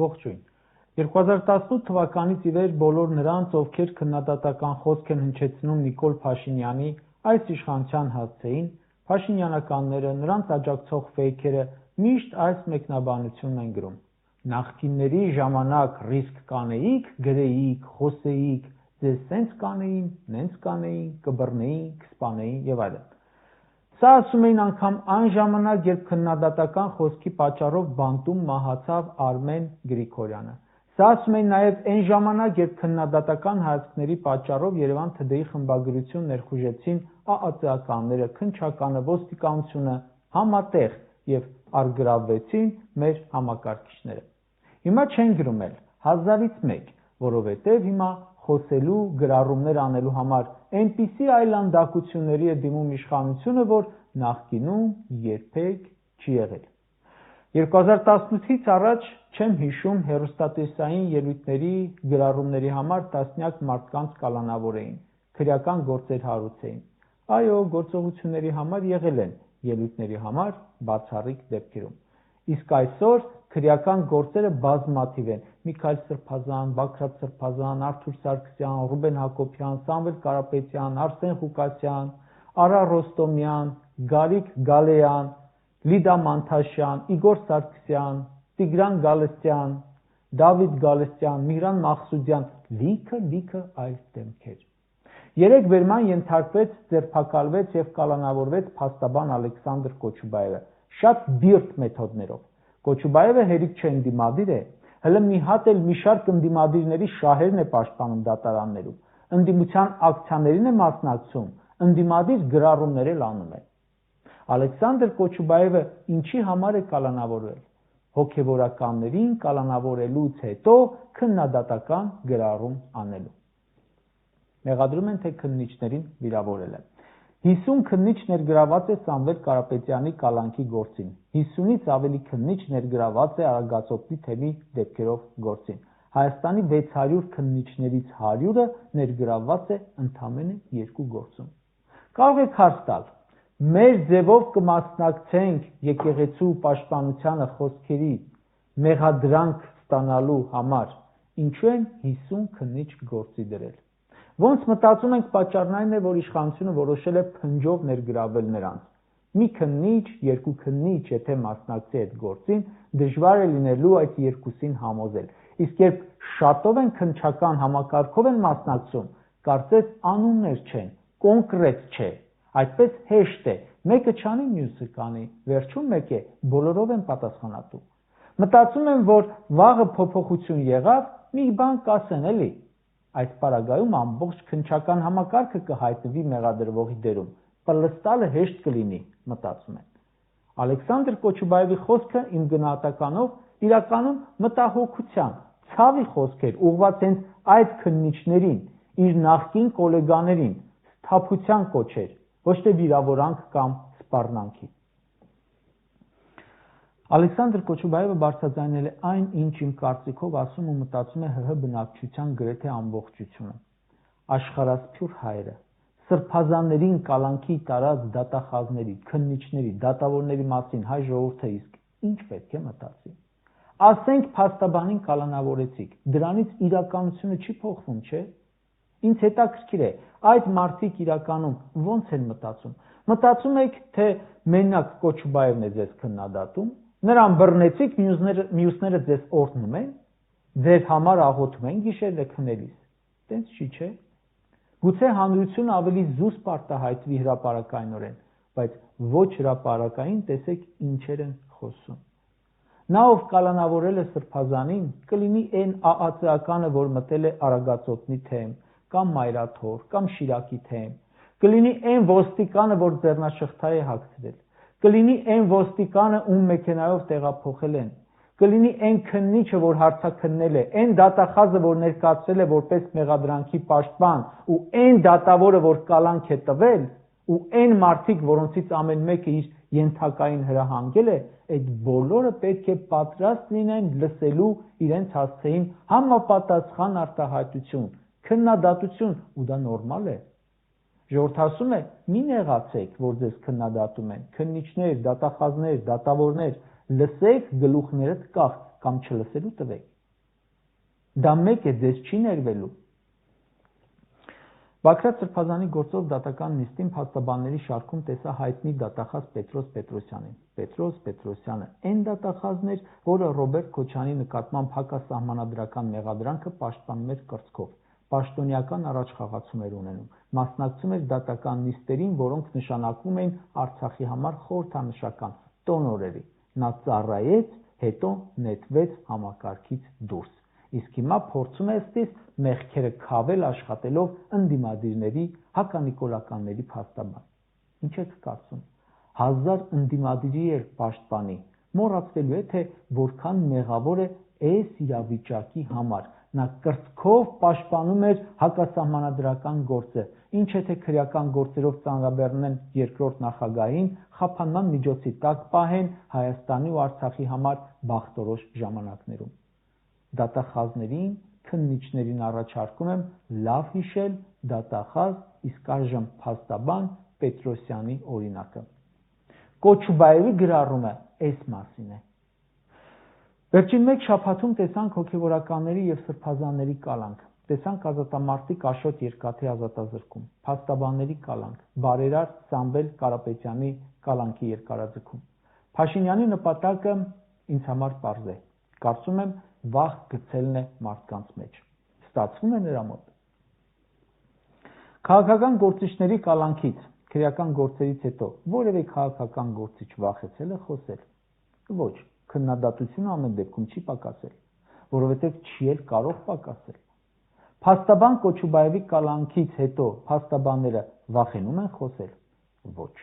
Ողջույն։ 2018 թվականից ի վեր բոլոր նրանց, ովքեր քննադատական խոսք են հնչեցնում Նիկոլ Փաշինյանի այս իշխանության հասցեին, փաշինյանականները, նրանց աջակցող ֆեյքերը միշտ այս մեկնաբանությունն են գրում. նախկինների ժամանակ ռիսկ կանեիք, գրեիք, խոսեիք, ձեզ սենց կանեին, նենց կանեին, կբռնեին, կսպանեին եւ այլն։ Սա ասում էին անգամ այն ժամանակ, երբ քննադատական խոսքի պատճառով բանտում մահացավ Արմեն Գրիգորյանը։ Սա ասում էին նաև այն ժամանակ, երբ քննադատական հայացքների պատճառով Երևան TD-ի խմբագրություն ներխուժեցին ԱԱԾ-ականները, քննչականը, ոստիկանությունը համատեղ եւ արգրավվեցին մեր համակարգիչները։ Հիմա չեն գրում էլ 1000-ից 1, որովհետեւ հիմա խոսելու, գրառումներ անելու համար այնպիսի այլանդակությունների է դիմում իշխանությունը, որ նախկինում երբեք չի եղել։ 2018-ից առաջ չեմ հիշում հեռուստատեսային ելույթների գրառումների համար տասնյակ մարդկանց կալանավորեին, քրեական գործեր հարուցեին։ Այո, գործողությունների համար եղել են, ելույթների համար բացառիկ դեպքերում։ Իսկ այսօր քրեական գործերը բազմաթիվ են՝ Միքայել Սրբազան, Բագրատ Սրբազան, Արթուր Սարգսյան, Ռուբեն Հակոբյան, Սամվել Կարապետյան, Արսեն Ղուկասյան, Արա Ռոստոմյան, Գարիկ Գալեյան, Լիդա Մանթաշյան, Իգոր Սարգսյան, Տիգրան Գալստյան, Դավիթ Գալստյան, Միհրան Մաղսուդյան, լիքը այլ դեմքեր։ Երեք բերման ենթարկվեց, ձերբակալվեց եւ կալանավորվեց փաստաբան Ալեքսանդր Կոչուբաևը, շատ բիրտ մեթոդներով։ Կոչուբաևը հերիք չէ ընդդիմադիր է, հələ մի հատ էլ մի շարք ընդդիմադիրների շահերն է պաշտպանում դատարաններում, ընդդիմության ակցիաներին է մասնակցում, ընդդիմադիր գրառումներ էլ անում է։ Ալեքսանդր Կոչուբաևը ինչի համար է կալանավորվել։ Հոգևորականներին կալանավորելուց հետո քննադատական գրառում անելու։ Մեղադրում են, թե քննիչներին վիրավորել է։ 50 քննիչ ներգրաված է Սամվել Կարապետյանի կալանքի գործին, 50-ից ավելի քննիչ ներգրաված է Արագածոտնի թեմի դեպքերով գործին։ Հայաստանի 600 քննիչներից 100-ը ներգրաված է ընդամենը 2 գործում։ Կարող եք հարց տալ. մեր ձևով կմասնակցենք եկեղեցու պաշտպանությանը խոսքերի մեղադրանք ստանալու համար, ինչու են 50 քննիչ գործի դրել։ Ոնց մտածում ենք պատճառն այն է, որ իշխանությունը որոշել է փնջով ներգրավել նրանց։ Մի քննիչ, երկու քննիչ, եթե մասնակցի այդ գործին, դժվար է լինելու այդ երկուսին համոզել։ Իսկ երբ շատով են քննչական համակարգով են մասնակցում, կարծես անուններ չեն, կոնկրետ չէ։ Այդպես հեշտ է, մեկը չանի, մյուսը կանի, վերջում մեկ է, բոլորով են պատասխանատու։ Մտածում եմ, որ վաղը փոփոխություն եղավ, մի բան կասեն էլի։ Այս պարագայում ամբողջ քննչական համակարգը կհայտնվի մեղադրվողի դերում, պլստալը հեշտ կլինի, մտածում են։ Ալեքսանդր Կոչուբաևի խոսքը իմ գնահատականով իրականում մտահոգության, ցավի խոսք էր, ուղղված հենց այդ քննիչներին, իր նախկին գոլեգաներին, սթափության կոչեր, ոչ թե վիրավորանք կամ սպառնանքի։ Ալեքսանդր Կոչուբաևը բարձրաձայնել է այն, ինչ իմ կարծիքով ասում ու մտածում է ՀՀ բնակչության գրեթե ամբողջությունը։ Աշխարհասփյուր հայերը, սրբազաններին կալանքի տարած դատախազների, քննիչների, դատավորների մասին հայ ժողովուրդը իսկ ինչ պետք է մտածի։ Ասենք փաստաբանին կալանավորեցիք, դրանից իրականությունը չի փոխվում, չէ՞։ Ինձ հետաքրքիր է, այդ մարդիկ իրականում ո՞նց են մտածում։ Մտածում եք, թե մենակ Կոչուբաևն է ձեզ քննադատում, նրան բռնեցիք, մյուսները ձեզ օրհնում են, ձեր համար աղոթում են գիշերները քնելիս։ Տենց չի, չէ՞։ Գուցե հանրությունը ավելի զուսպ արտահայտվի հրապարակայնորեն, բայց ոչ հրապարակային տեսեք ինչեր են խոսում։ Նա, ով կալանավորել է Սրբազանին, կլինի այն ԱԱԾ-ականը, որ մտել է Արագածոտնի թեմ, կամ Մայրաթոր, կամ Շիրակի թեմ, կլինի այն ոստիկանը, որ ձեռնաշղթա է հագցրել, կլինի այն ոստիկանը, ում մեքենայով տեղափոխել են, կլինի այն քննիչը, որ հարցաքննել է, այն դատախազը, որ ներկայացրել է որպես մեղադրանքի պաշտպան, ու այն դատավորը, որ կալանք է տվել, ու այն մարդիկ, որոնցից ամեն մեկը իր ենթակային հրահանգել է, այդ բոլորը պետք է պատրաստ լինեն լսելու իրենց հասցեին համապատասխան արտահայտություն, քննադատություն, ու դա նորմալ է։ Ժողովուրդ ասում է՝ մի նեղացեք, որ ձեզ քննադատում են, քննիչներ, դատախազներ, դատավորներ, լսեք, գլուխներդ կախ կամ չլսելու տվեք։ Դա մեկ է, ձեզ չի ներվելու։ Բագրատ Սրբազանի գործով դատական նիստին փաստաբանների շարքում տեսա հայտնի դատախազ Պետրոս Պետրոսյանին։ Պետրոս Պետրոսյանը այն դատախազն էր, որը Ռոբերտ Քոչարյանի նկատմամբ հակասահմանադրական մեղադրանքը պաշտպանում էր կրծքով, պաշտոնյական առաջխաղացում էր ունենում, մասնակցում էր դատական նիստերին, որոնք նշանակվում էին Արցախի համար խորհրդանշական տոնորերի։ Նա ծառայեց, հետո նետվեց համակարգից դուրս։ Իսկ հիմա փորձում է ըստիս մեղքերը քավել աշխատելով ընդդիմադիրների, հականիկոլականների փաստաբան։ Ինչ եք կարծում։ 1000 ընդդիմադիրի էր պաշտպանի, մոռացվելու է, թե որքան մեղավոր է այս իրավիճակի համար։ Նա կրծքով պաշտպանում էր հակասահմանադրական գործը, ինչ է թե քրեական գործերով ծանրաբեռնեն երկրորդ նախագահին, խափանման միջոցի տակ պահեն Հայաստանի ու Արցախի համար բախտորոշ ժամանակներում։ Դատախազներին, քննիչներին առաջարկում եմ լավ հիշել դատախազ, իսկ այժմ փաստաբան Պետրոսյանի օրինակը։ Կոչուբաևի գրառումը այս մասին է։ Վերջին մեկ շաբաթում տեսանք հոգևորականների եւ սրբազանների կալանք, տեսանք ազատամարտիկ Աշոտ Երկաթի ազատազրկում, փաստաբանների կալանք, բարերար Սամվել Կարապետյանի կալանքի երկարաձգում։ Փաշինյանի նպատակը ինձ համար պարզ է։ Կարծում եմ վախ գցելն է մարդկանց մեջ։ Ստացվում է նրա մոտ։ Քաղաքական գործիչների կալանքից, քրեական գործերից հետո որևէ քաղաքական գործիչ վախեցել է խոսել։ Ոչ, քննադատությունը ամեն դեպքում չի պակասել, որովհետև չի էլ կարող պակասել։ Փաստաբան Կոչուբաևի կալանքից հետո փաստաբանները վախենում են խոսել։ Ոչ։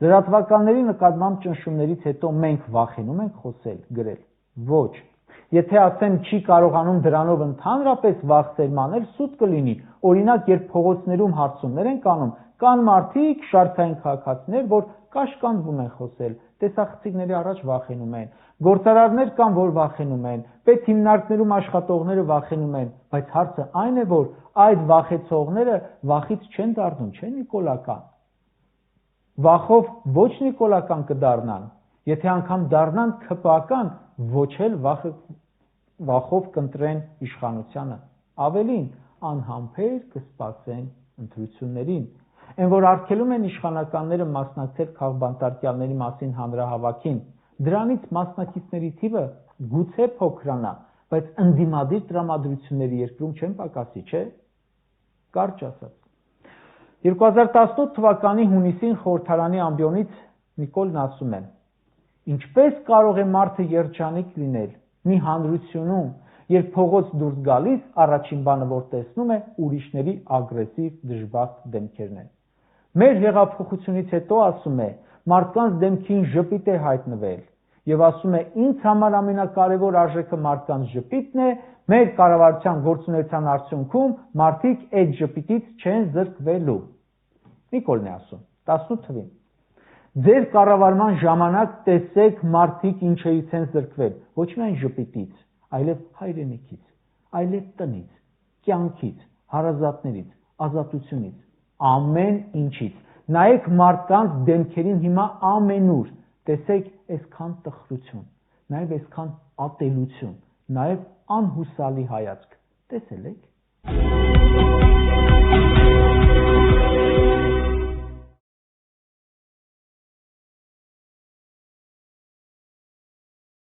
Լրատվականների նկատմամբ ճնշումներից հետո մենք վախենում ենք խոսել, գրել։ Ոչ։ Եթե ասեմ չի կարողանում դրանով ընդհանրապես վախ սերմանել, սուտ կլինի։ Օրինակ, երբ փողոցներում հարցումներ են կանում, կան մարդիկ, շարքային քաղաքացիներ, որ կաշկանդվում են խոսել, տեսախցիկների առաջ վախենում են, գործարարներ կան, որ վախենում են, պետհիմնարկներում աշխատողները վախենում են, բայց հարցը այն է, որ այդ վախեցողները վախից չեն դառնում, չէ՞ Նիկոլական։ Վախով ոչ Նիկոլական կդառնան, եթե անգամ դառնան ՔՊԱ-կան, ոչ էլ վախով կընտրեն իշխանությանը, ավելին անհամբեր կսպասեն ընտրություններին։ Այն որ արգելում են իշխանականները մասնակցել քաղբանտարկյալների մասին հանրահավաքին, դրանից մասնակիցների թիվը գուցե փոքրանա, բայց ընդդիմադիր տրամադրությունների երկրում չեն պակասի, չէ՞։ Կարճ ասած։ 2018 թվականի հունիսին խորհրդարանի ամբիոնից Նիկոլն ասում է. ինչպես կարող է մարդը երջանիկ լինել մի հանրությունում, երբ փողոց դուրս գալիս, առաջին բանը, որ տեսնում է, ուրիշների ագրեսիվ դժբախտ դեմքերն են։ Մեր հեղափոխությունից հետո, ասում է, մարդկանց դեմքին ժպիտ է հայտնվել եւ ասում է, ինձ համար ամենակարևոր արժեքը մարդկանց ժպիտն է, մեր կառավարության գործունեության արդյունքում մարդիկ այդ ժպիտից չեն զրկվելու։ Նիկոլն է ասում 18 թվին։ Ձեր կառավարման ժամանակ տեսեք մարդիկ ինչերից են զրկվել, ոչ միայն ժպիտից, այլև հայրենիքից, այլև տնից, կյանքից, հարազատներից, ազատությունից, ամեն ինչից։ Նայեք մարդկանց դեմքերին հիմա ամենուր, տեսեք այսքան տխրություն, նաև այսքան ատելություն, նաև անհուսալի հայացք, տեսել եք։